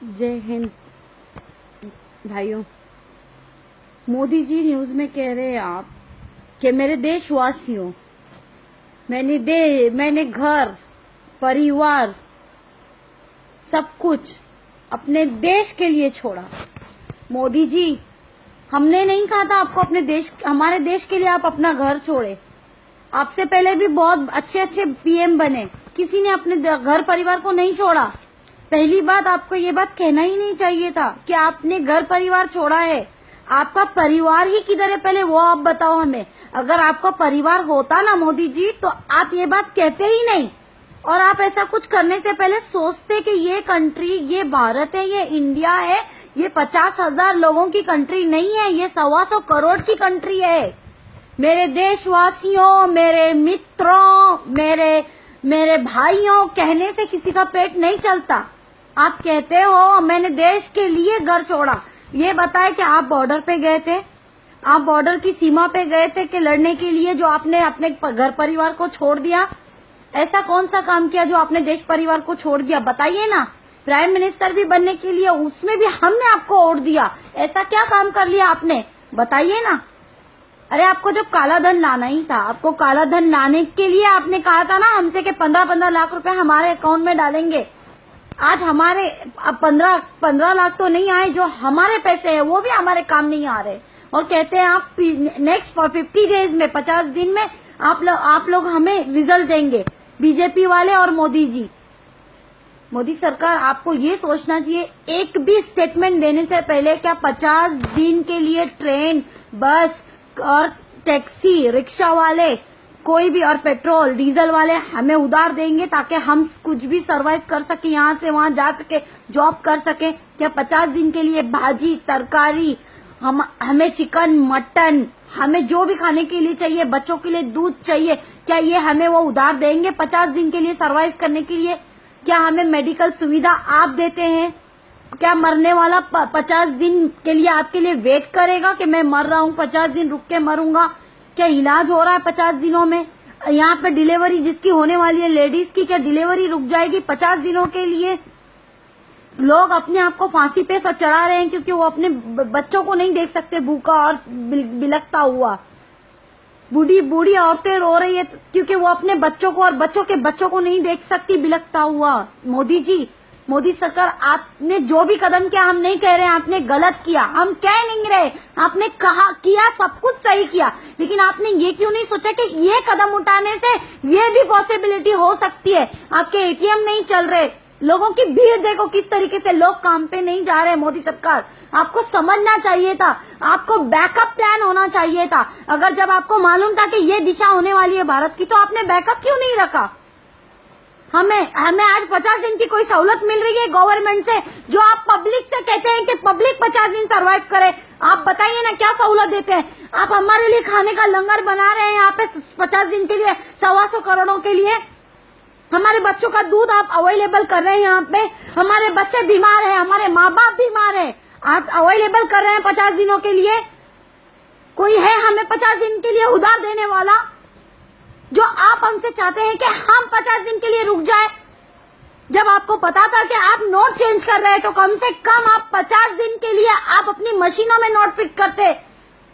जय हिंद भाइयों। मोदी जी न्यूज में कह रहे हैं आप कि मेरे देशवासियों, मैंने घर परिवार सब कुछ अपने देश के लिए छोड़ा। मोदी जी, हमने नहीं कहा था आपको हमारे देश के लिए आप अपना घर छोड़े। आपसे पहले भी बहुत अच्छे अच्छे पीएम बने, किसी ने अपने घर परिवार को नहीं छोड़ा। पहली बात, आपको ये बात कहना ही नहीं चाहिए था कि आपने घर परिवार छोड़ा है। आपका परिवार ही किधर है पहले वो आप बताओ हमें। अगर आपका परिवार होता ना मोदी जी, तो आप ये बात कहते ही नहीं, और आप ऐसा कुछ करने से पहले सोचते कि ये कंट्री, ये भारत है, ये इंडिया है, ये 50,000 लोगों की कंट्री नहीं है, ये 125 करोड़ की कंट्री है। मेरे देशवासियों, मेरे मित्रों, मेरे भाइयों, कहने से किसी का पेट नहीं चलता। आप कहते हो मैंने देश के लिए घर छोड़ा। ये बताए कि आप बॉर्डर पे गए थे, आप बॉर्डर की सीमा पे गए थे कि लड़ने के लिए, जो आपने अपने घर परिवार को छोड़ दिया। ऐसा कौन सा काम किया जो आपने देश परिवार को छोड़ दिया, बताइए ना। प्राइम मिनिस्टर भी बनने के लिए उसमें भी हमने आपको वोट दिया, ऐसा क्या काम कर लिया आपने, बताइए ना। अरे आपको जब काला धन लाना ही था, आपको काला धन लाने के लिए आपने कहा था ना हमसे कि 15-15 लाख रुपए हमारे अकाउंट में डालेंगे। आज हमारे 15 लाख तो नहीं आए, जो हमारे पैसे हैं वो भी हमारे काम नहीं आ रहे, और कहते हैं आप नेक्स्ट 50 डेज में, 50 दिन में आप लोग हमें रिजल्ट देंगे, बीजेपी वाले और मोदी जी। मोदी सरकार, आपको ये सोचना चाहिए, एक भी स्टेटमेंट देने से पहले क्या 50 दिन के लिए ट्रेन, बस और टैक्सी, रिक्शा वाले, कोई भी, और पेट्रोल डीजल वाले हमें उधार देंगे ताकि हम कुछ भी सरवाइव कर सके, यहाँ से वहां जा सके, जॉब कर सके। क्या 50 दिन के लिए भाजी तरकारी, हमें चिकन मटन, हमें जो भी खाने के लिए चाहिए, बच्चों के लिए दूध चाहिए, क्या ये हमें वो उधार देंगे 50 दिन के लिए सरवाइव करने के लिए? क्या हमें मेडिकल सुविधा आप देते हैं? क्या मरने वाला 50 दिन के लिए आपके लिए वेट करेगा कि मैं मर रहा हूँ, 50 दिन रुक के मरूंगा? क्या इलाज हो रहा है 50 दिनों में? यहाँ पे डिलीवरी जिसकी होने वाली है लेडीज की, क्या डिलीवरी रुक जाएगी 50 दिनों के लिए? लोग अपने आप को फांसी पे चढ़ा रहे हैं क्योंकि वो अपने बच्चों को नहीं देख सकते भूखा और बिलखता हुआ। बूढ़ी औरतें रो रही है क्योंकि वो अपने बच्चों को और बच्चों के बच्चों को नहीं देख सकती बिलखता हुआ। मोदी जी, मोदी सरकार, आपने जो भी कदम किया, हम नहीं कह रहे हैं आपने गलत किया, हम कह नहीं रहे, आपने कहा किया, सब कुछ सही किया, लेकिन आपने ये क्यों नहीं सोचा कि ये कदम उठाने से ये भी पॉसिबिलिटी हो सकती है। आपके एटीएम नहीं चल रहे, लोगों की भीड़ देखो किस तरीके से, लोग काम पे नहीं जा रहे। मोदी सरकार, आपको समझना चाहिए था, आपको बैकअप प्लान होना चाहिए था। अगर जब आपको मालूम था कि ये दिशा होने वाली है भारत की, तो आपने बैकअप क्यों नहीं रखा? हमें आज 50 दिन की कोई सहूलत मिल रही है गवर्नमेंट से, जो आप पब्लिक से कहते हैं कि पब्लिक 50 दिन सरवाइव करे। आप बताइए ना क्या सहूलत देते हैं? आप हमारे लिए खाने का लंगर बना रहे हैं यहाँ पे 50 दिन के लिए, 125 करोड़ों के लिए। हमारे बच्चों का दूध आप अवेलेबल कर रहे हैं यहाँ पे, हमारे बच्चे बीमार हैं, हमारे माँ बाप बीमार हैं, आप अवेलेबल कर रहे हैं 50 दिनों के लिए। कोई है हमें 50 दिन के लिए उधार देने वाला? जो आप हमसे चाहते हैं कि हम 50 दिन के लिए रुक जाए, जब आपको पता था कि आप नोट चेंज कर रहे हैं, तो कम से कम आप 50 दिन के लिए आप अपनी मशीनों में नोट फिट करते।